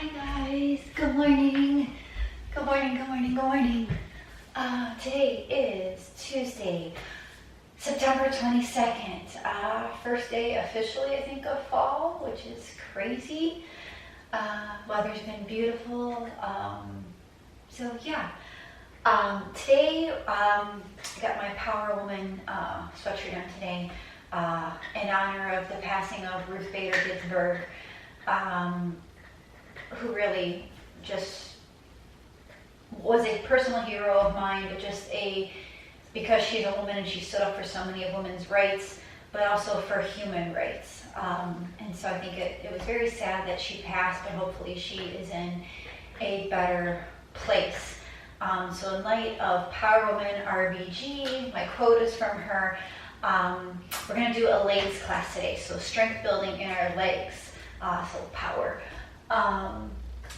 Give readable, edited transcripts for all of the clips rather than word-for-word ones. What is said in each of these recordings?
Hi guys, good morning. Good morning, good morning, good morning. Today is Tuesday, September 22nd. First day officially, I think, of fall, which is crazy. Weather's been beautiful. Today I got my Power Woman sweatshirt on today in honor of the passing of Ruth Bader Ginsburg. Who really just was a personal hero of mine, but because she's a woman and she stood up for so many of women's rights, but also for human rights. And so I think it was very sad that she passed, but hopefully she is in a better place. So in light of Power Woman RBG, my quote is from her. We're going to do a legs class today, so strength building in our legs, so power.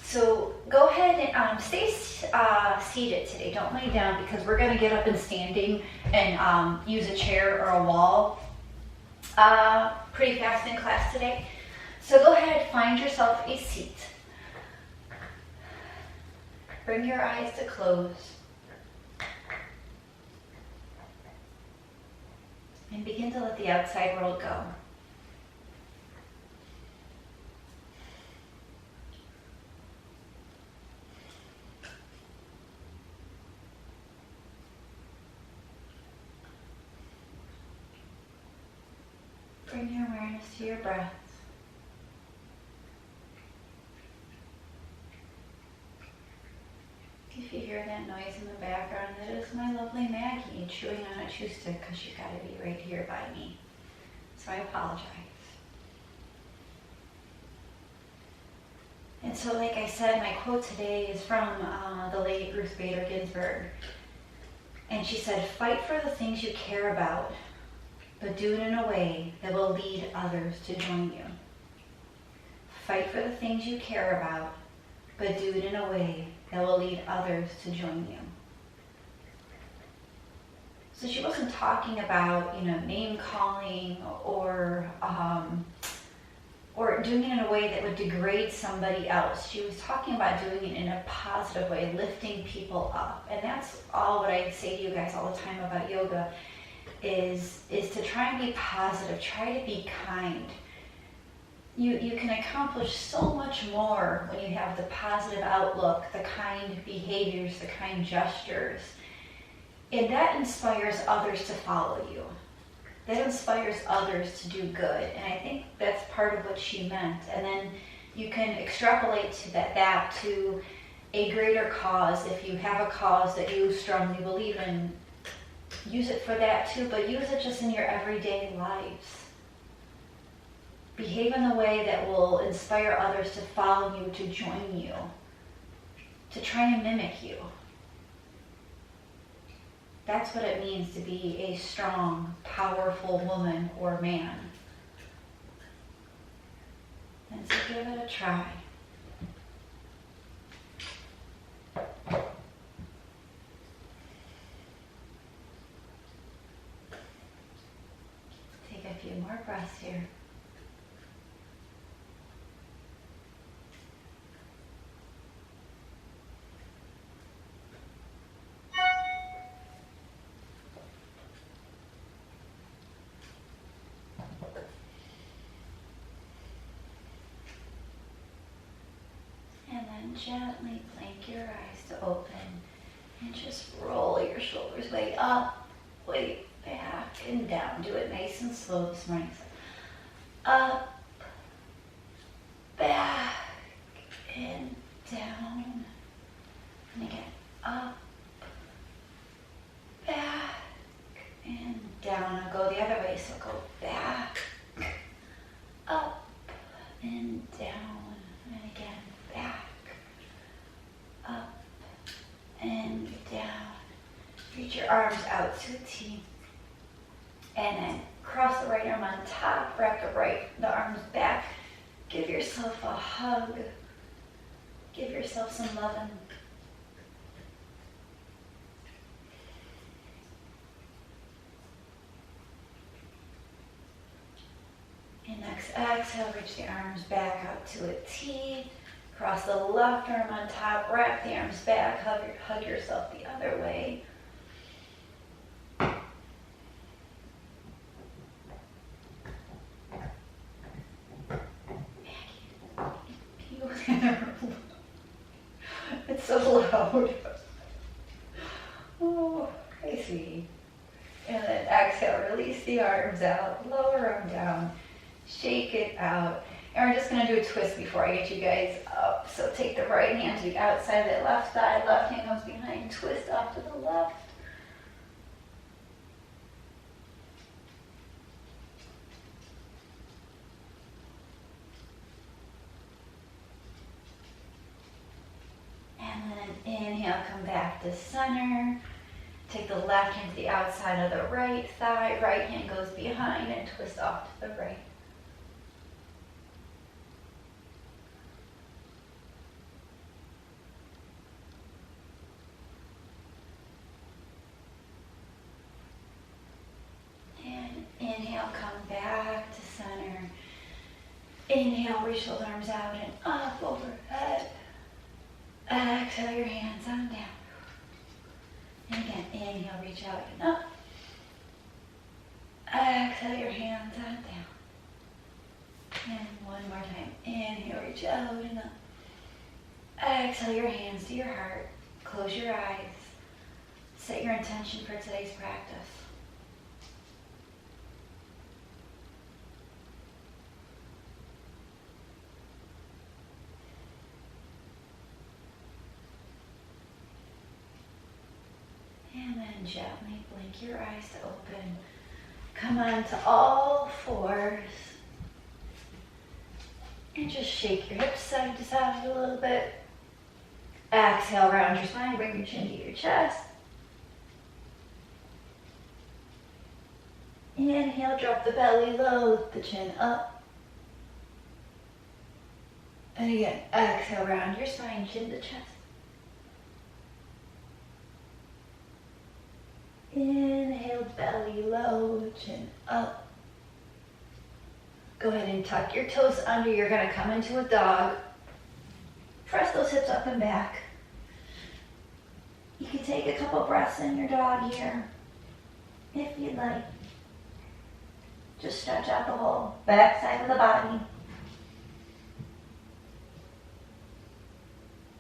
So go ahead and stay seated today. Don't lay down because we're going to get up and standing and use a chair or a wall pretty fast in class today. So go ahead, find yourself a seat. Bring your eyes to close. And begin to let the outside world go. Bring your awareness to your breath. If you hear that noise in the background, that is my lovely Maggie chewing on a chew stick because she's got to be right here by me. So I apologize. And so like I said, my quote today is from the late Ruth Bader Ginsburg. And she said, "Fight for the things you care about, but do it in a way that will lead others to join you." Fight for the things you care about, but do it in a way that will lead others to join you. So she wasn't talking about, name calling or doing it in a way that would degrade somebody else. She was talking about doing it in a positive way, lifting people up. And that's all what I say to you guys all the time about yoga. Is to try and be positive, try to be kind. You can accomplish so much more when you have the positive outlook, the kind behaviors, the kind gestures. And that inspires others to follow you. That inspires others to do good. And I think that's part of what she meant. And then you can extrapolate to that to a greater cause. If you have a cause that you strongly believe in, use it for that too, but use it just in your everyday lives. Behave in a way that will inspire others to follow you, to join you, to try and mimic you. That's what it means to be a strong, powerful woman or man. And so give it a try. A few more breaths here. And then gently blink your eyes to open and just roll your shoulders way up, way back and down. Do it nice and slow this morning. Up, back, and down. And again, up, back, and down. I'll go the other way, so go back, up, and down. And again, back, up, and down. Reach your arms out to a T. And then cross the right arm on top, wrap the arms back. Give yourself a hug. Give yourself some loving. And next exhale, reach the arms back out to a T. Cross the left arm on top, wrap the arms back, hug yourself the other way. It's so loud. Oh, hey sweetie. And then exhale, release the arms out, lower them down, shake it out. And we're just gonna do a twist before I get you guys up. So take the right hand to the outside of the left thigh, left hand comes behind, twist off to the left. And then inhale, come back to center. Take the left hand to the outside of the right thigh, right hand goes behind and twist off to the right. And inhale, come back to center. Inhale, reach those arms out and up, overhead. Exhale your hands on down. And again, inhale, reach out and up. Exhale your hands on down. And one more time. Inhale, reach out and up. Exhale your hands to your heart. Close your eyes. Set your intention for today's practice. And then gently blink your eyes to open. Come on to all fours. And just shake your hips side to side a little bit. Exhale, round your spine, bring your chin to your chest. Inhale, drop the belly low, lift the chin up. And again, exhale, round your spine, chin to chest. Inhale, belly low, chin up. Go ahead and tuck your toes under. You're going to come into a dog. Press those hips up and back. You can take a couple breaths in your dog here, if you'd like. Just stretch out the whole back side of the body.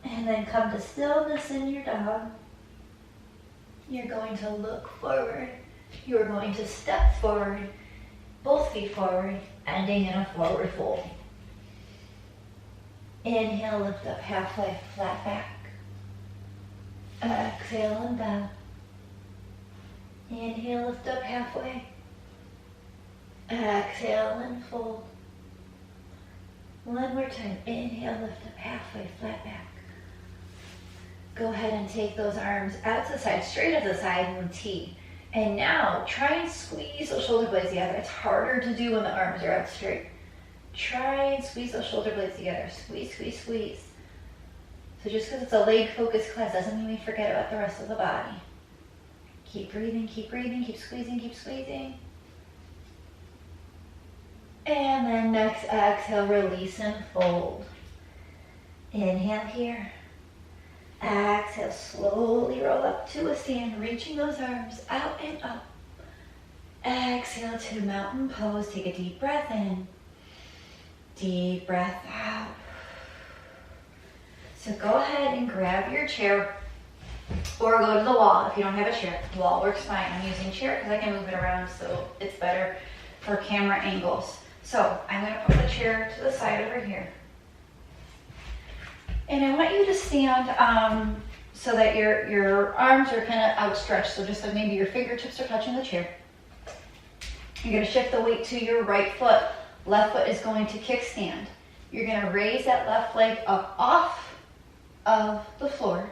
And then come to stillness in your dog. You're going to look forward. You're going to step forward, both feet forward, ending in a forward fold. Inhale, lift up halfway, flat back. Exhale and bow. Inhale, lift up halfway. Exhale and fold. One more time. Inhale, lift up halfway, flat back. Go ahead and take those arms out to the side, straight at the side in T. And now try and squeeze those shoulder blades together. It's harder to do when the arms are out straight. Try and squeeze those shoulder blades together. Squeeze, squeeze, squeeze. So just because it's a leg focused class doesn't mean we forget about the rest of the body. Keep breathing, keep squeezing, keep squeezing. And then next exhale, release and fold. Inhale here. Exhale, slowly roll up to a stand, reaching those arms out and up. Exhale to mountain pose. Take a deep breath in. Deep breath out. So go ahead and grab your chair or go to the wall if you don't have a chair. The wall works fine. I'm using chair because I can move it around, so it's better for camera angles. So I'm going to put the chair to the side over here. And I want you to stand so that your arms are kind of outstretched. So just like maybe your fingertips are touching the chair. You're going to shift the weight to your right foot. Left foot is going to kickstand. You're going to raise that left leg up off of the floor,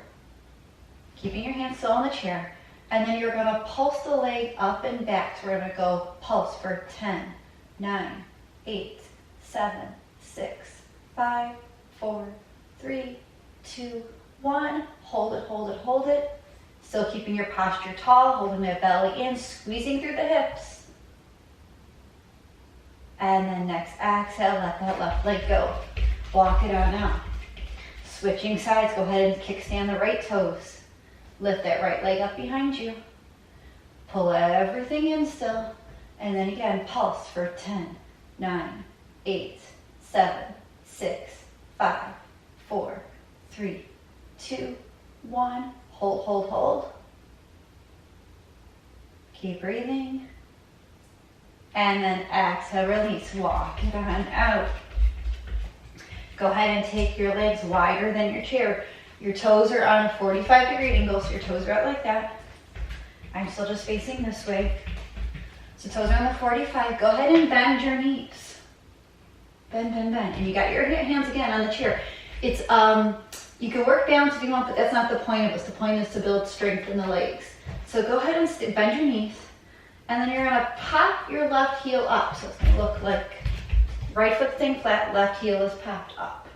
keeping your hands still on the chair. And then you're going to pulse the leg up and back. So we're going to go pulse for 10, 9, 8, 7, 6, 5, 4, 3, 2, 1. Hold it, hold it, hold it. Still keeping your posture tall, holding the belly in, squeezing through the hips. And then next exhale, let that left leg go. Walk it on out. Switching sides, go ahead and kickstand the right toes. Lift that right leg up behind you. Pull everything in still. And then again, pulse for 10, 9, 8, 7, 6, 5, 4, 3, 2, 1. Hold, hold, hold. Keep breathing. And then exhale, release. Walk it on out. Go ahead and take your legs wider than your chair. Your toes are on a 45-degree angle, so your toes are out like that. I'm still just facing this way. So toes are on the 45. Go ahead and bend your knees. Bend, bend, bend. And you got your hands again on the chair. It's you can work balance if you want, but that's not the point of this. The point is to build strength in the legs. So go ahead and bend your knees. And then you're gonna pop your left heel up. So it's gonna look like right foot staying flat, left heel is popped up.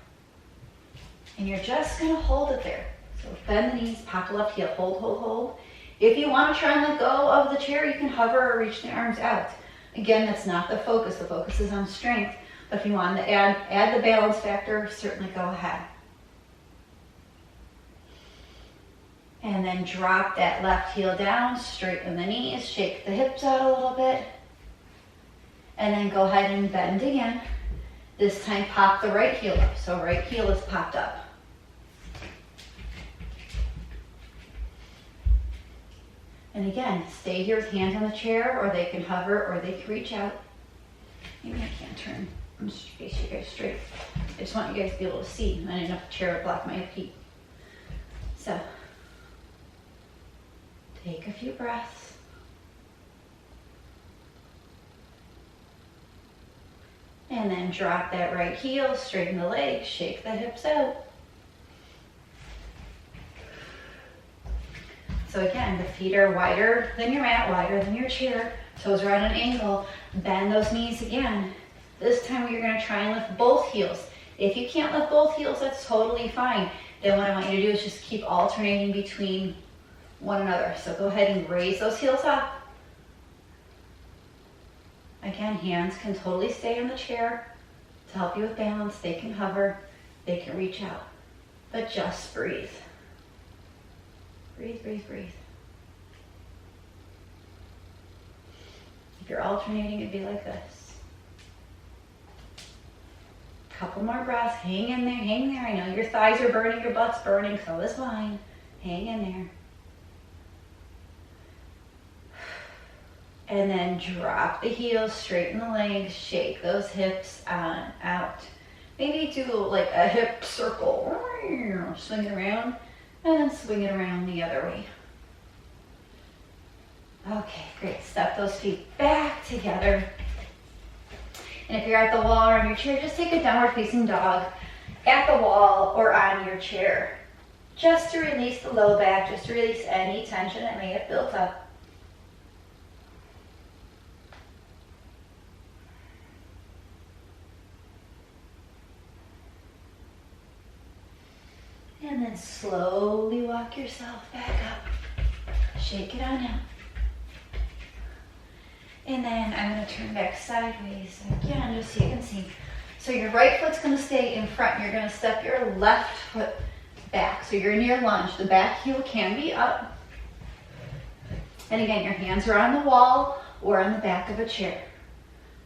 And you're just gonna hold it there. So bend the knees, pop the left heel, hold, hold, hold. If you want to try and let go of the chair, you can hover or reach the arms out. Again, that's not the focus. The focus is on strength. But if you want to add the balance factor, certainly go ahead. And then drop that left heel down, straighten the knees, shake the hips out a little bit. And then go ahead and bend again. This time pop the right heel up. So right heel is popped up. And again, stay here with hands on the chair, or they can hover, or they can reach out. Maybe I can't turn. I'm just face you guys straight. I just want you guys to be able to see. I didn't have a chair to block my feet. So, take a few breaths. And then drop that right heel, straighten the legs, shake the hips out. So again, the feet are wider than your mat, wider than your chair. Toes are at an angle. Bend those knees again. This time you're going to try and lift both heels. If you can't lift both heels, that's totally fine. Then what I want you to do is just keep alternating between one another. So go ahead and raise those heels up. Again, hands can totally stay on the chair to help you with balance. They can hover, they can reach out. But just breathe. Breathe, breathe, breathe. If you're alternating, it'd be like this. Couple more breaths. Hang in there, hang there. I know your thighs are burning, your butt's burning, so is mine. Hang in there. And then drop the heels, straighten the legs, shake those hips on, out. Maybe do like a hip circle. Swing it around. And then swing it around the other way. Okay, great. Step those feet back together. And if you're at the wall or on your chair, just take a downward facing dog at the wall or on your chair. Just to release the low back, just to release any tension that may have built up. And then slowly walk yourself back up. Shake it on out. And then I'm going to turn back sideways again, just so you can see. So your right foot's going to stay in front. You're going to step your left foot back. So you're in your lunge. The back heel can be up. And again, your hands are on the wall or on the back of a chair.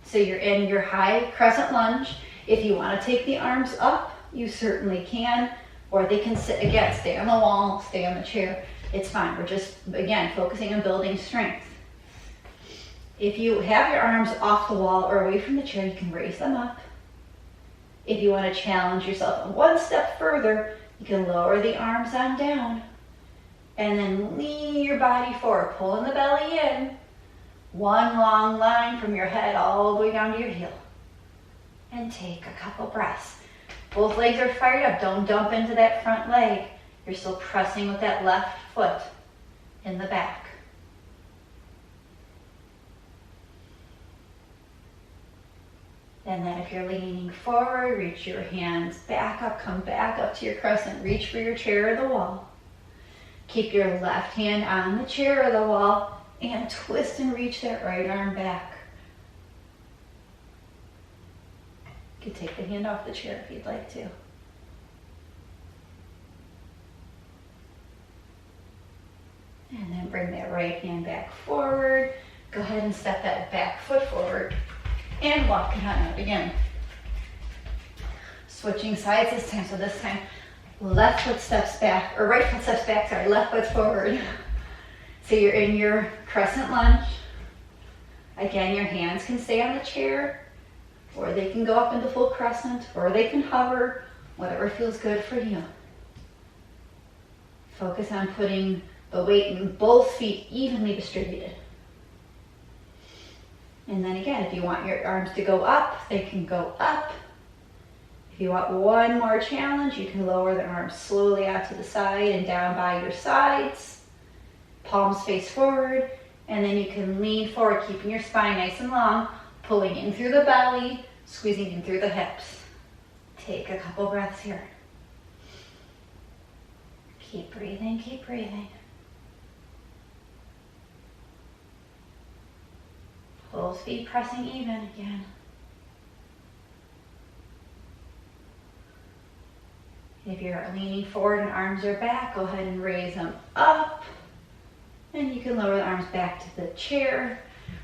So you're in your high crescent lunge. If you want to take the arms up, you certainly can. Or they can sit, again, stay on the wall, stay on the chair. It's fine. We're just, again, focusing on building strength. If you have your arms off the wall or away from the chair, you can raise them up. If you want to challenge yourself one step further, you can lower the arms on down. And then lean your body forward, pulling the belly in. One long line from your head all the way down to your heel. And take a couple breaths. Both legs are fired up. Don't dump into that front leg. You're still pressing with that left foot in the back. And then if you're leaning forward, reach your hands back up, come back up to your crescent. Reach for your chair or the wall. Keep your left hand on the chair or the wall and twist and reach that right arm back. You can take the hand off the chair if you'd like to. bring that right hand back forward. Go ahead and step that back foot forward and walk it on out again. Switching sides this time. So this time, left foot steps back, or right foot steps back, sorry, left foot forward. So you're in your crescent lunge. Again, your hands can stay on the chair, or they can go up into full crescent, or they can hover, whatever feels good for you. Focus on putting the weight in both feet evenly distributed. And then again, if you want your arms to go up, they can go up. If you want one more challenge, you can lower the arms slowly out to the side and down by your sides. Palms face forward, and then you can lean forward, keeping your spine nice and long, pulling in through the belly, squeezing in through the hips. Take a couple breaths here. Keep breathing, keep breathing. Both feet pressing even again. If you're leaning forward and arms are back, go ahead and raise them up. And you can lower the arms back to the chair.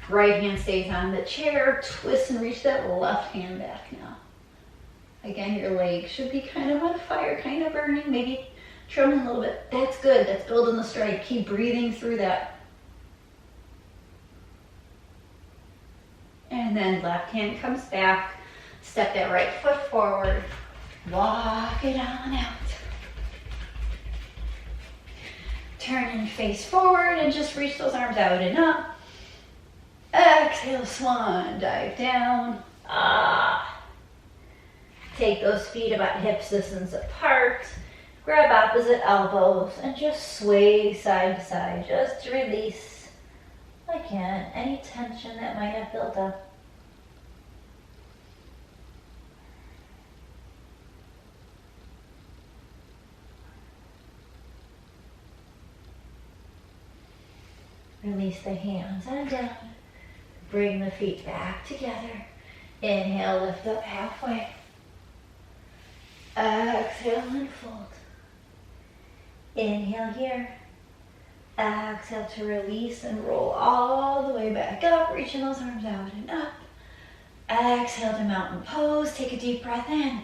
Right hand stays on the chair. Twist and reach that left hand back now. Again, your legs should be kind of on fire, kind of burning, maybe trembling a little bit. That's good. That's building the stride. Keep breathing through that. And then left hand comes back. Step that right foot forward. Walk it on out. Turn and face forward and just reach those arms out and up. Exhale, swan, dive down. Take those feet about hips distance apart. Grab opposite elbows and just sway side to side, just to release, again, any tension that might have built up. Release the hands and down. Bring the feet back together. Inhale, lift up halfway. Exhale and fold. Inhale here. Exhale to release and roll all the way back up, reaching those arms out and up. Exhale to mountain pose. Take a deep breath in.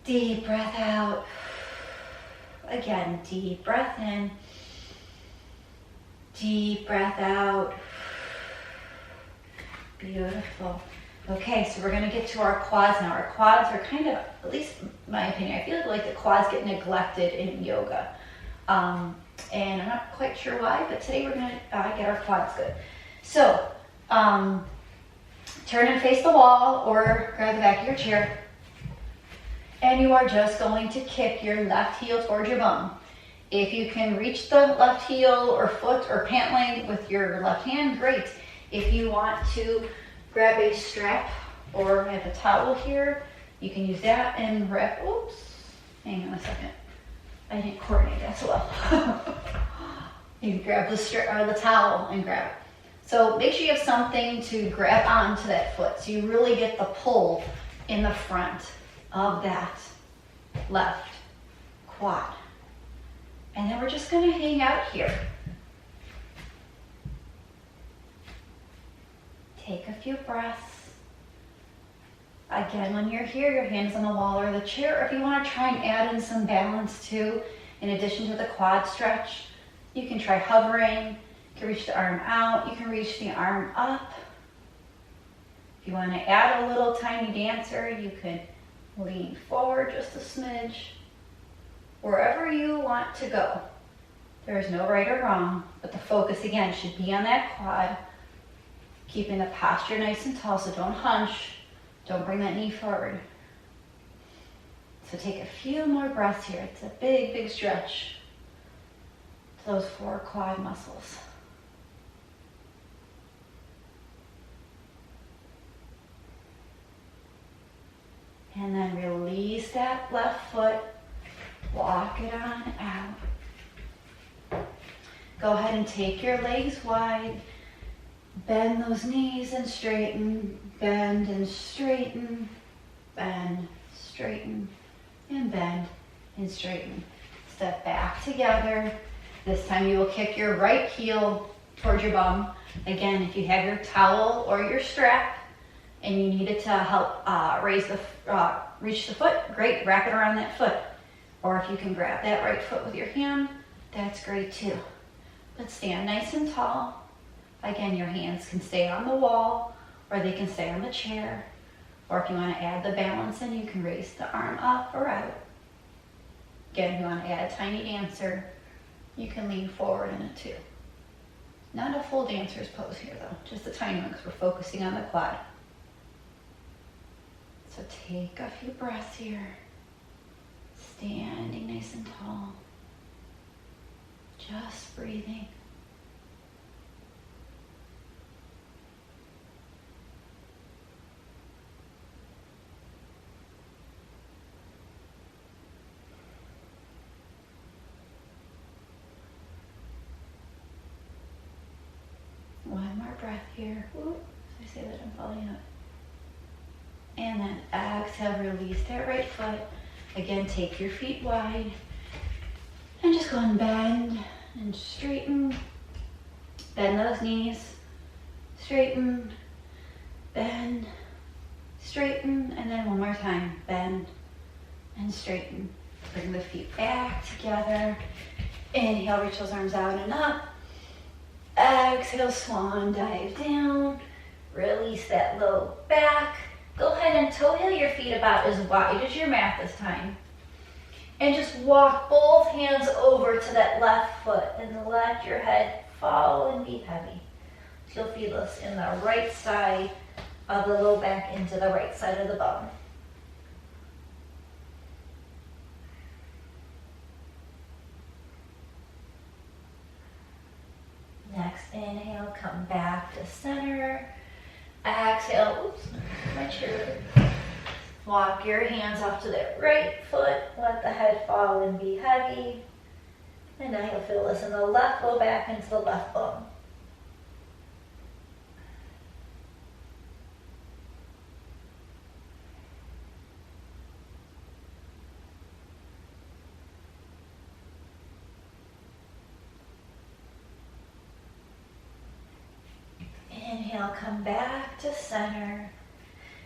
Deep breath out. Again, deep breath in. Deep breath out. Beautiful. Okay, so we're going to get to our quads now. Our quads are kind of, at least in my opinion, I feel like the quads get neglected in yoga. And I'm not quite sure why, but today we're going to get our quads good. So, turn and face the wall or grab the back of your chair. And you are just going to kick your left heel towards your bum. If you can reach the left heel or foot or pant leg with your left hand, great. If you want to grab a strap or I have a towel here, you can use that and wrap, oops, hang on a second. I didn't coordinate that so well. You can grab the strap or the towel and grab it. So make sure you have something to grab onto that foot so you really get the pull in the front of that left quad. And then we're just going to hang out here. Take a few breaths. Again, when you're here, your hands on the wall or the chair. Or if you want to try and add in some balance too, in addition to the quad stretch, you can try hovering. You can reach the arm out. You can reach the arm up. If you want to add a little tiny dancer, you can lean forward just a smidge. Wherever you want to go. There is no right or wrong, but the focus again should be on that quad. Keeping the posture nice and tall, so don't hunch. Don't bring that knee forward. So take a few more breaths here. It's a big, big stretch to those 4 quad muscles. And then release that left foot. Walk it on out. Go ahead and take your legs wide. Bend those knees and straighten. Bend and straighten. Bend, straighten, and bend and straighten. Step back together. This time you will kick your right heel towards your bum. Again, if you have your towel or your strap and you need it to help reach the foot, great, wrap it around that foot. Or if you can grab that right foot with your hand, that's great too. But stand nice and tall. Again, your hands can stay on the wall or they can stay on the chair. Or if you want to add the balance in, you can raise the arm up or out. Again, if you want to add a tiny dancer, you can lean forward in it too. Not a full dancer's pose here though, just a tiny one because we're focusing on the quad. So take a few breaths here. Standing nice and tall. Just breathing. One more breath here. Ooh, I say that I'm falling out. And then exhale, release that right foot. Again, take your feet wide. And just go and bend and straighten. Bend those knees. Straighten. Bend. Straighten. And then one more time. Bend and straighten. Bring the feet back together. Inhale, reach those arms out and up. Exhale, swan dive down. Release that low back. Go ahead and toe heel your feet about as wide as your mat this time. And just walk both hands over to that left foot and let your head fall and be heavy. You'll feel this in the right side of the low back into the right side of the bum. Next inhale, come back to center. Exhale, oops, my chair. Walk your hands off to that right foot. Let the head fall and be heavy. And now you'll feel this in the left low back into the left bum. Inhale, come back to center.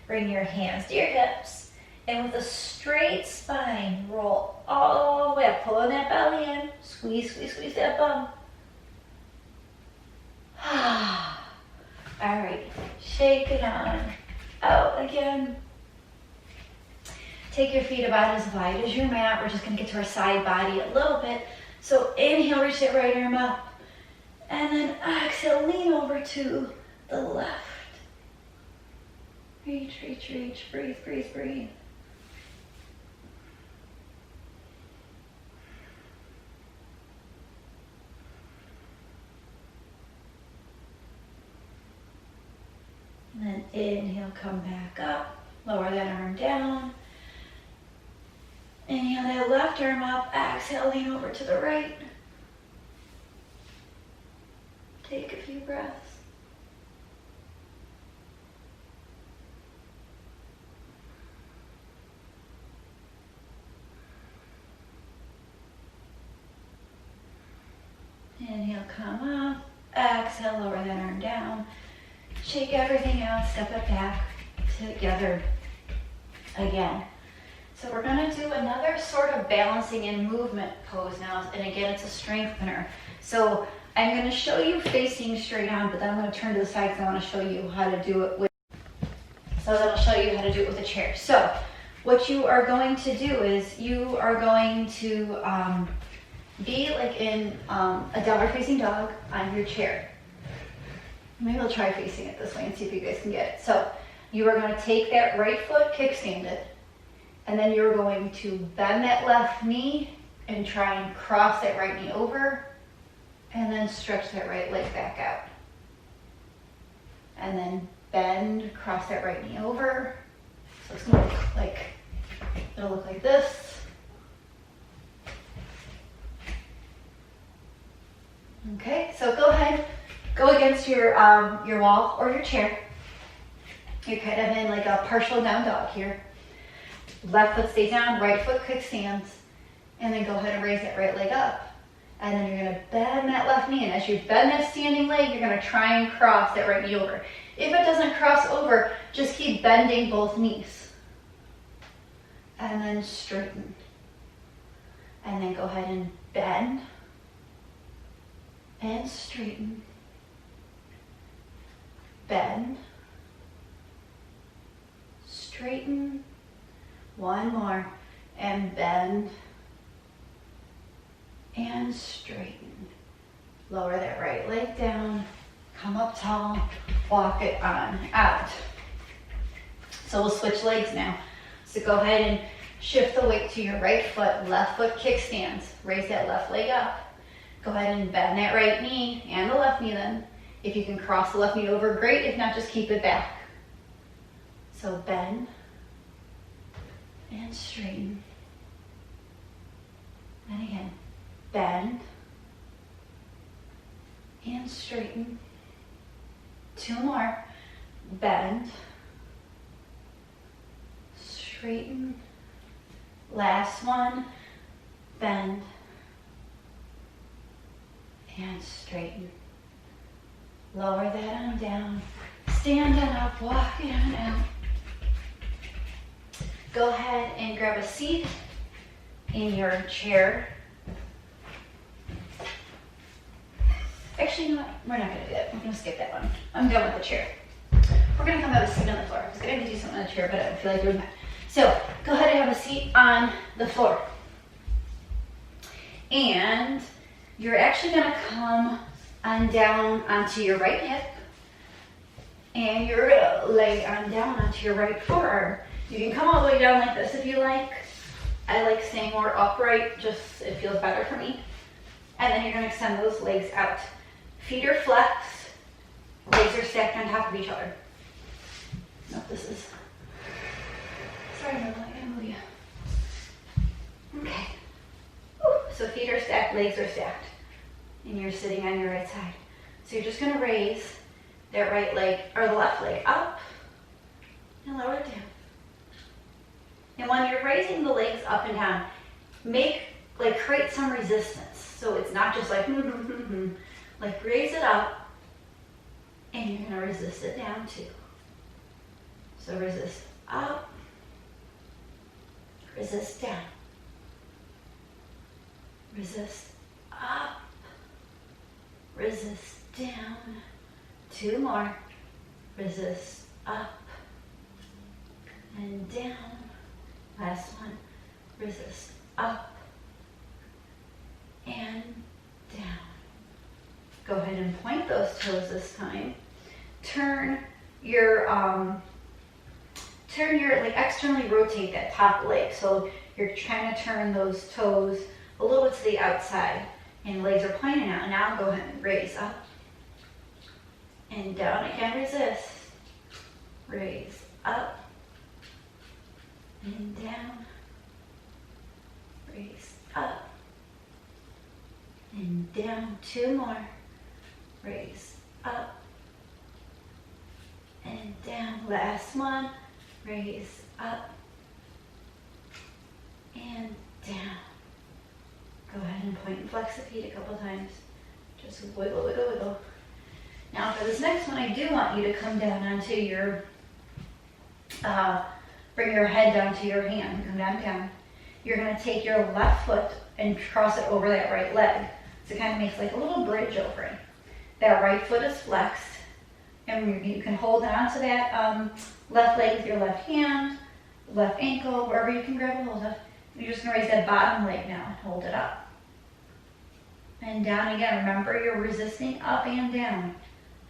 Bring your hands to your hips. And with a straight spine, roll all the way up. Pulling that belly in. Squeeze, squeeze, squeeze that bum. All right, shake it on. Out again. Take your feet about as wide as your mat. We're just going to get to our side body a little bit. So inhale, reach that right arm up. And then exhale, lean over to the left. Reach, reach, reach. Breathe, breathe, breathe. And then inhale, come back up. Lower that arm down. Inhale that left arm up. Exhale, lean over to the right. Take a few breaths. Inhale, come up. Exhale, lower that arm down. Shake everything out, step it back together again. So we're going to do another sort of balancing and movement pose now. And again, it's a strengthener. So I'm going to show you facing straight on, but then I'm going to turn to the side because I want to show you how to do it with. So then I'll show you how to do it with a chair. So what you are going to do is you are going to be like in a downward facing dog on your chair. Maybe I'll try facing it this way and see if you guys can get it. So you are going to take that right foot, kickstand it, and then you're going to bend that left knee and try and cross that right knee over, and then stretch that right leg back out. And then bend, cross that right knee over. So it's going to look like, it'll look like this. Okay, so go ahead. Go against your wall or your chair. You're kind of in like a partial down dog here. Left foot stays down, right foot kickstands, and then go ahead and raise that right leg up. And then you're gonna bend that left knee, and as you bend that standing leg, you're gonna try and cross that right knee over. If it doesn't cross over, just keep bending both knees. And then straighten. And then go ahead and bend. And straighten. Bend. Straighten. One more. And bend. And straighten. Lower that right leg down. Come up tall. Walk it on out. So we'll switch legs now. So go ahead and shift the weight to your right foot. Left foot kickstands. Raise that left leg up. Go ahead and bend that right knee and the left knee then. If you can cross the left knee over, great. If not, just keep it back. So bend and straighten. And again, bend and straighten. Two more. Bend, straighten. Last one. Bend and straighten. Lower that arm down. Stand on up, walk it on out. Go ahead and grab a seat in your chair. Actually, you know what? We're not going to do that. We're going to skip that one. I'm done with the chair. We're going to come have a seat on the floor. I was going to do something on the chair, but I don't feel like doing that. So go ahead and have a seat on the floor. And you're actually going to come on down onto your right hip. And you're going to lay on down onto your right forearm. You can come all the way down like this if you like. I like staying more upright, just it feels better for me. And then you're going to extend those legs out. Feet are flexed, legs are stacked on top of each other. Nope, this is, sorry, I gotta move you. Okay. Whew. So feet are stacked, legs are stacked. And you're sitting on your right side. So you're just going to raise that right leg, or the left leg up, and lower it down. And when you're raising the legs up and down, create some resistance. So it's not just like, like raise it up, and you're going to resist it down too. So resist up, resist down, resist up, resist down. Two more. Resist up and down. Last one. Resist up and down. Go ahead and point those toes this time. Turn your externally rotate that top leg. So you're trying to turn those toes a little bit to the outside, and legs are pointing out. Now go ahead and raise up and down again. Resist. Raise up and down. Raise up and down. Two more. Raise up and down. Last one. Raise up and down. Go ahead and point and flex the feet a couple times. Just wiggle, wiggle, wiggle. Now for this next one, I do want you to come down onto your, bring your head down to your hand. Come down. You're going to take your left foot and cross it over that right leg. So it kind of makes like a little bridge over it. That right foot is flexed. And you can hold on to that left leg with your left hand, left ankle, wherever you can grab a hold of. You're just going to raise that bottom leg now and hold it up. And down again. Remember, you're resisting up and down.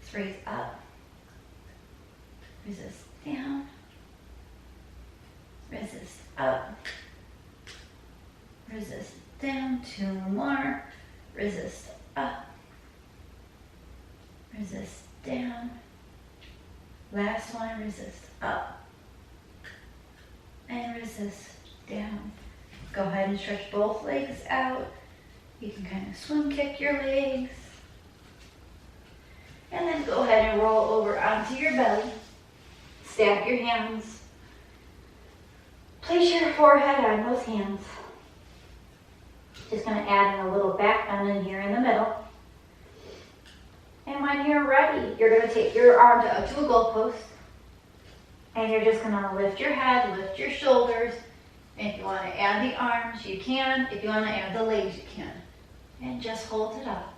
Let's raise up. Resist down. Resist up. Resist down. Two more. Resist up. Resist down. Last one. Resist up. And resist down. Go ahead and stretch both legs out. You can kind of swim kick your legs. And then go ahead and roll over onto your belly. Stack your hands. Place your forehead on those hands. Just going to add in a little back bend in here in the middle. And when you're ready, you're going to take your arms up to a goalpost. And you're just going to lift your head, lift your shoulders. And if you want to add the arms, you can. If you want to add the legs, you can. And just hold it up.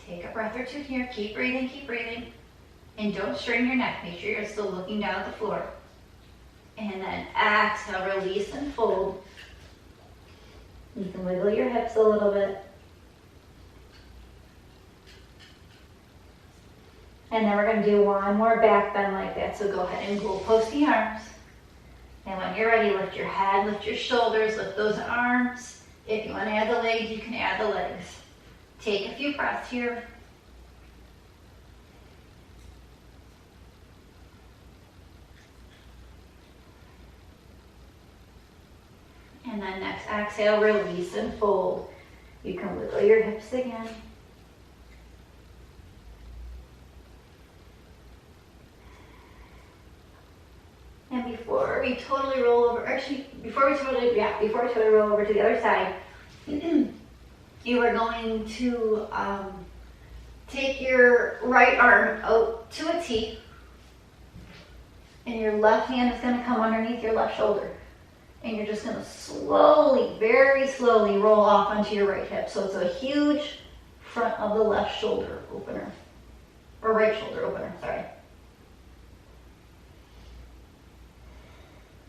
Take a breath or two here. Keep breathing, keep breathing. And don't strain your neck. Make sure you're still looking down at the floor. And then exhale, release and fold. You can wiggle your hips a little bit. And then we're going to do one more back bend like that. So go ahead and goalpost the arms. And when you're ready, lift your head, lift your shoulders, lift those arms. If you want to add the legs, you can add the legs. Take a few breaths here. And then next exhale, release and fold. You can wiggle your hips again. And before we totally roll over, before we totally roll over to the other side, you are going to take your right arm out to a T, and your left hand is going to come underneath your left shoulder. And you're just going to slowly, very slowly roll off onto your right hip. So it's a huge front of the left shoulder opener, or right shoulder opener, sorry.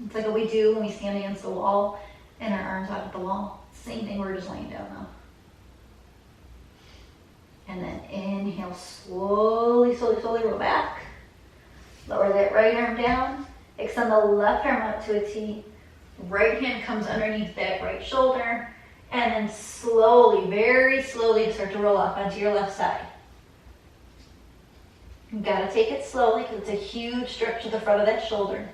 It's like what we do when we stand against the wall and our arms out at the wall. Same thing, we're just laying down now. And then inhale, slowly, slowly, slowly roll back. Lower that right arm down. Extend the left arm up to a T. Right hand comes underneath that right shoulder. And then slowly, very slowly, start to roll off onto your left side. You've got to take it slowly because it's a huge stretch to the front of that shoulder.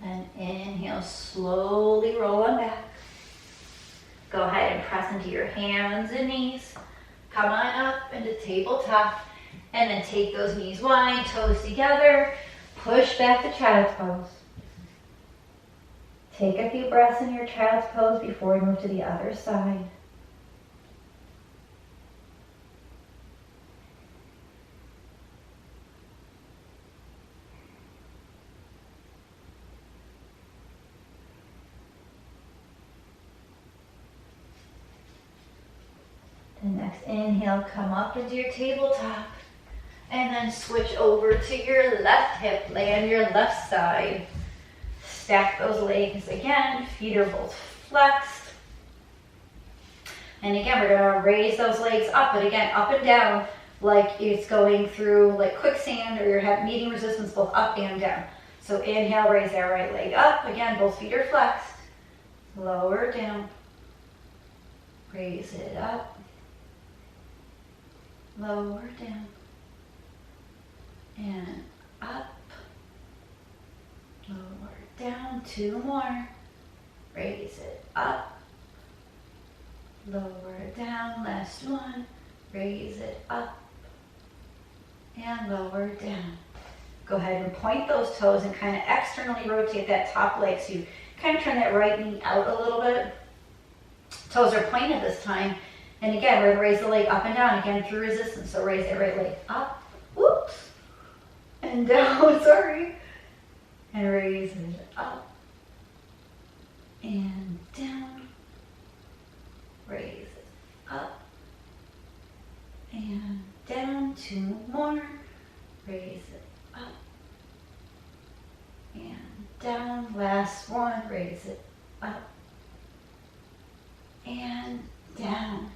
And inhale, slowly roll on back. Go ahead and press into your hands and knees. Come on up into tabletop. And then take those knees wide, toes together. Push back to child's pose. Take a few breaths in your child's pose before we move to the other side. The next inhale, come up into your tabletop. And then switch over to your left hip, lay on your left side. Stack those legs again, feet are both flexed. And again, we're gonna raise those legs up, but again, up and down, like it's going through like quicksand, or you're meeting resistance both up and down. So inhale, raise that right leg up. Again, both feet are flexed. Lower down. Raise it up. Lower down. And up. Lower down. Two more. Raise it up. Lower down. Last one. Raise it up. And lower down. Go ahead and point those toes and kind of externally rotate that top leg. So you kind of turn that right knee out a little bit. Toes are pointed this time. And again, we're going to raise the leg up and down again through resistance. So raise that right leg up. Whoops. And down. Sorry. And raise it up. And down. Raise it up. And down. Two more. Raise it up. And down. Last one. Raise it up. And down.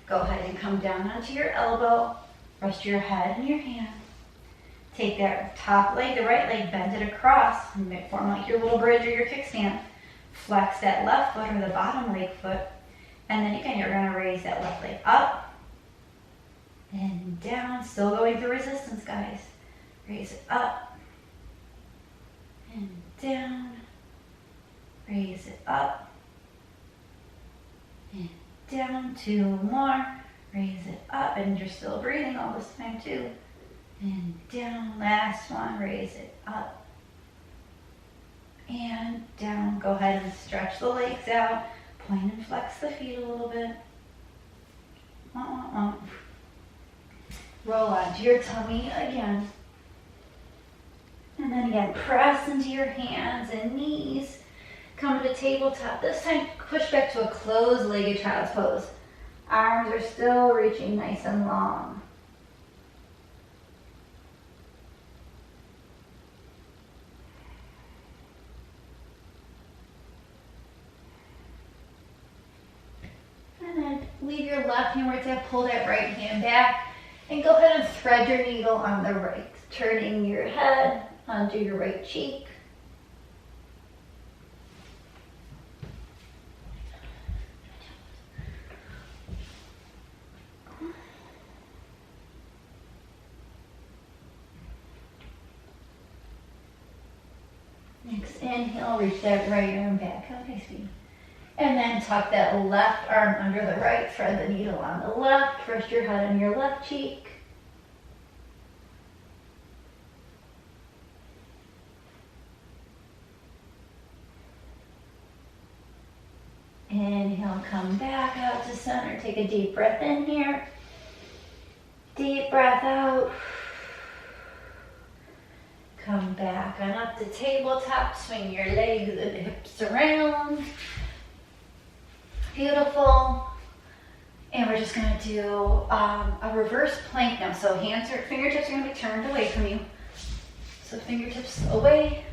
Go ahead and come down onto your elbow. Rest your head in your hand. Take that top leg, the right leg, bend it across and form like your little bridge or your kickstand. Flex that left foot or the bottom leg foot. And then again, you're going to raise that left leg up and down. Still going through resistance, guys. Raise it up and down. Raise it up and down. Two more. Raise it up, and you're still breathing all this time too. And down, last one, raise it up. And down, go ahead and stretch the legs out. Point and flex the feet a little bit. Roll onto your tummy again. And then again, press into your hands and knees. Come to tabletop. This time, push back to a closed-legged child's pose. Arms are still reaching nice and long. And then leave your left hand where it's at. Pull that right hand back. And go ahead and thread your needle on the right. Turning your head onto your right cheek. Next inhale, reach that right arm back. Okay, sweetie. And then tuck that left arm under the right. Thread the needle on the left. Rest your head on your left cheek. Inhale, come back out to center. Take a deep breath in here. Deep breath out. Come back on up to tabletop. Swing your legs and hips around. Beautiful. And we're just going to do a reverse plank now. So fingertips are going to be turned away from you. So fingertips away.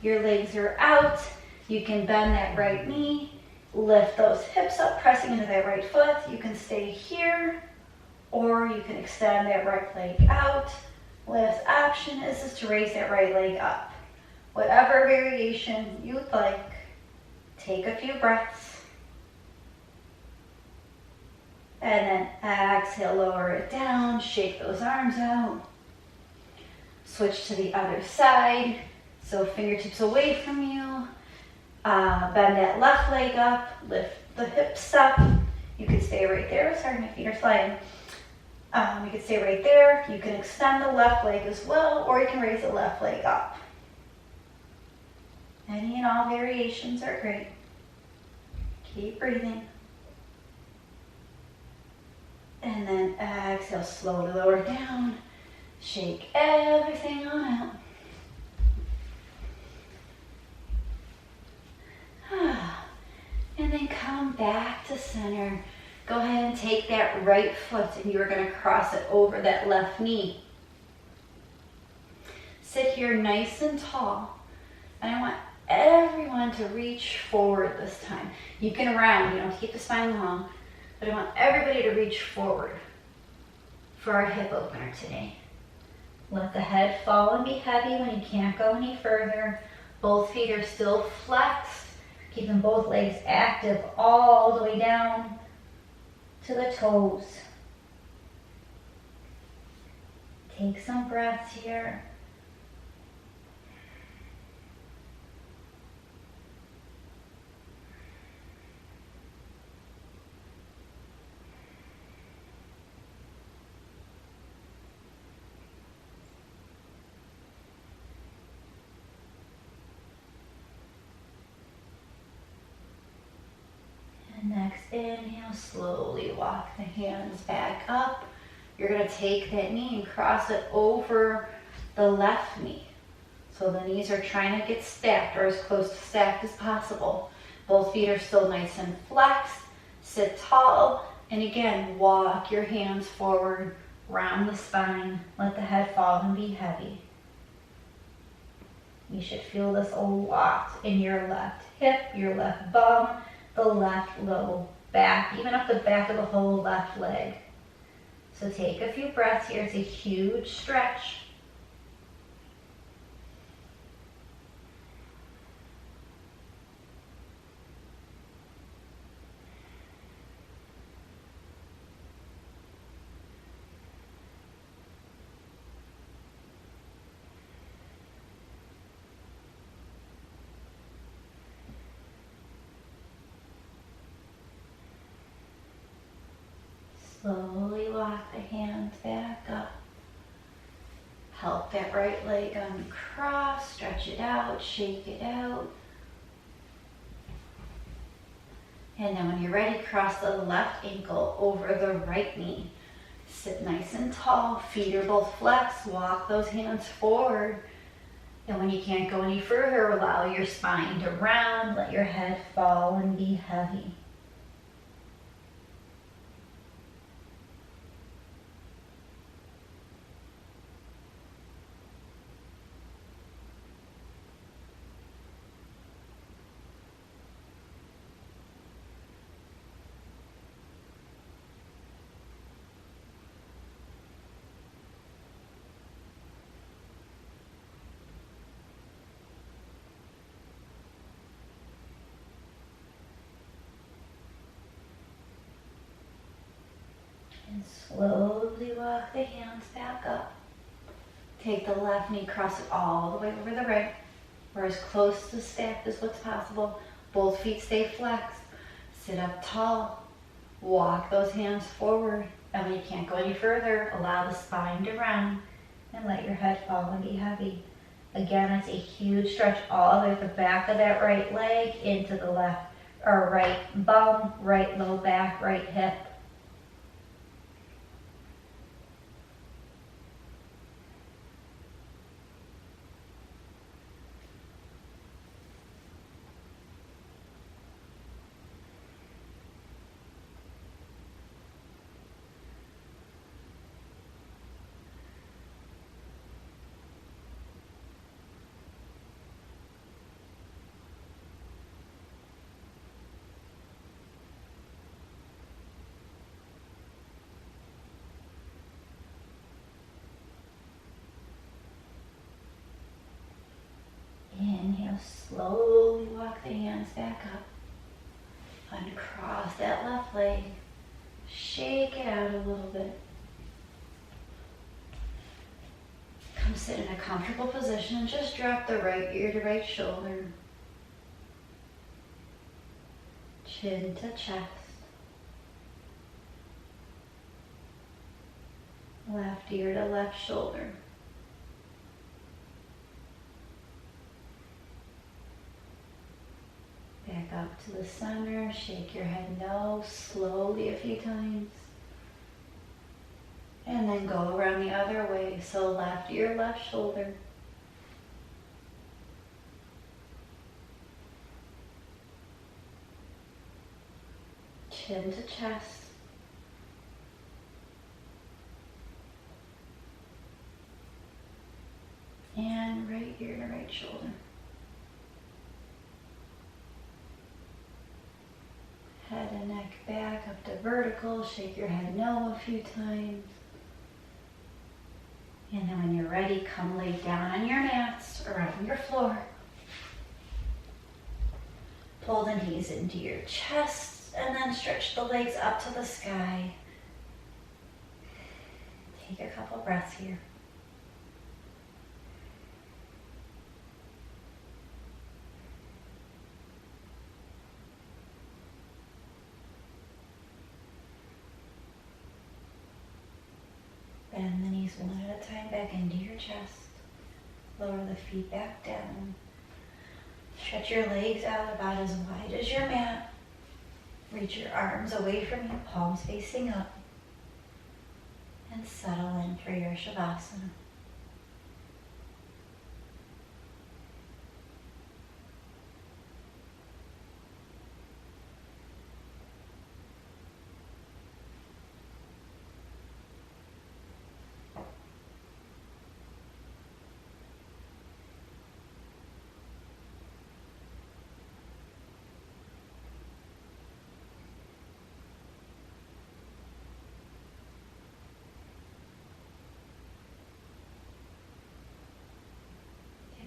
Your legs are out. You can bend that right knee. Lift those hips up, pressing into that right foot. You can stay here, or you can extend that right leg out. Last option is to raise that right leg up. Whatever variation you would like. Take a few breaths. And then exhale, lower it down, shake those arms out. Switch to the other side. So fingertips away from you. Bend that left leg up, lift the hips up. You can stay right there. Sorry, my feet are sliding. You can stay right there. You can extend the left leg as well, or you can raise the left leg up. Any and all variations are great. Keep breathing. And then exhale, slowly lower down. Shake everything on out. And then come back to center. Go ahead and take that right foot and you're going to cross it over that left knee. Sit here nice and tall. And I want everyone to reach forward this time. You can round, keep the spine long. But I want everybody to reach forward for our hip opener today. Let the head fall and be heavy when you can't go any further. Both feet are still flexed. Keeping both legs active all the way down to the toes. Take some breaths here. Next inhale, slowly walk the hands back up. You're going to take that knee and cross it over the left knee. So the knees are trying to get stacked or as close to stacked as possible. Both feet are still nice and flexed. Sit tall. And again, walk your hands forward, round the spine. Let the head fall and be heavy. You should feel this a lot in your left hip, your left bum, the left low back, even up the back of the whole left leg. So take a few breaths here. It's a huge stretch. Slowly walk the hands back up. Help that right leg uncross, stretch it out, shake it out. And then when you're ready, cross the left ankle over the right knee. Sit nice and tall, feet are both flexed, walk those hands forward. And when you can't go any further, allow your spine to round, let your head fall and be heavy. And slowly walk the hands back up. Take the left knee, cross it all the way over the right, or as close to stacked as what's possible. Both feet stay flexed. Sit up tall. Walk those hands forward. And when you can't go any further, allow the spine to round and let your head fall and be heavy. Again, it's a huge stretch all the way at the back of that right leg into the left or right bum, right low back, right hip. Inhale, slowly walk the hands back up. Uncross that left leg. Shake it out a little bit. Come sit in a comfortable position and just drop the right ear to right shoulder. Chin to chest. Left ear to left shoulder. Back up to the center, shake your head no, slowly a few times. And then go around the other way, so left ear, left shoulder. Chin to chest. And right ear to right shoulder. Head and neck back up to vertical. Shake your head no a few times. And then when you're ready, come lay down on your mats or on your floor. Pull the knees into your chest and then stretch the legs up to the sky. Take a couple breaths here. Bend the knees one at a time back into your chest. Lower the feet back down. Stretch your legs out about as wide as your mat. Reach your arms away from you, palms facing up. And settle in for your Shavasana.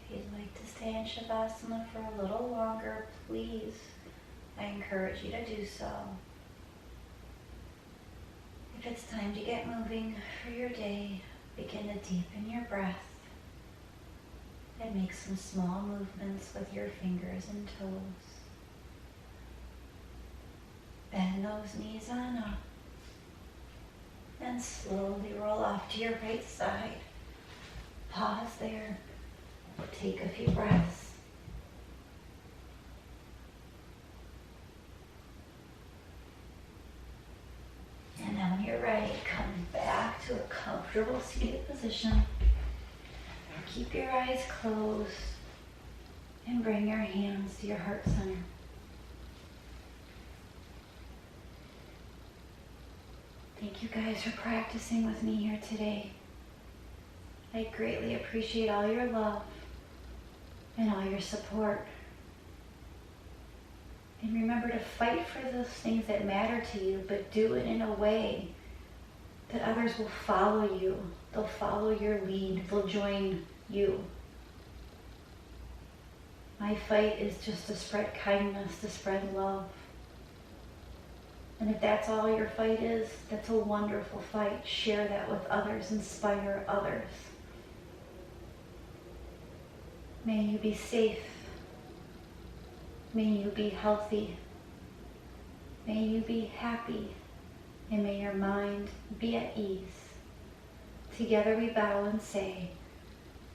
If you'd like to stay in Shavasana for a little longer, please, I encourage you to do so. If it's time to get moving for your day, begin to deepen your breath and make some small movements with your fingers and toes. Bend those knees on up. Then slowly roll off to your right side. Pause there. Take a few breaths. And then when you're ready, come back to a comfortable seated position. Keep your eyes closed and bring your hands to your heart center. Thank you guys for practicing with me here today. I greatly appreciate all your love and all your support. And remember to fight for those things that matter to you, but do it in a way that others will follow you. They'll follow your lead. They'll join you. My fight is just to spread kindness, to spread love. And if that's all your fight is, that's a wonderful fight. Share that with others. Inspire others. May you be safe. May you be healthy. May you be happy. And may your mind be at ease. Together we bow and say,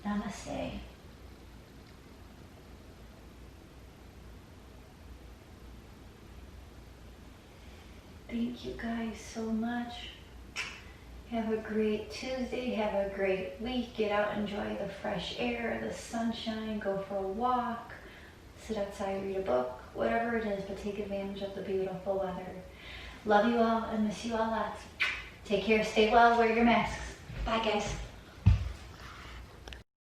Namaste. Thank you guys so much. Have a great Tuesday. Have a great week. Get out, enjoy the fresh air, the sunshine. Go for a walk. Sit outside, read a book. Whatever it is, but take advantage of the beautiful weather. Love you all and miss you all lots. Take care. Stay well. Wear your masks. Bye, guys.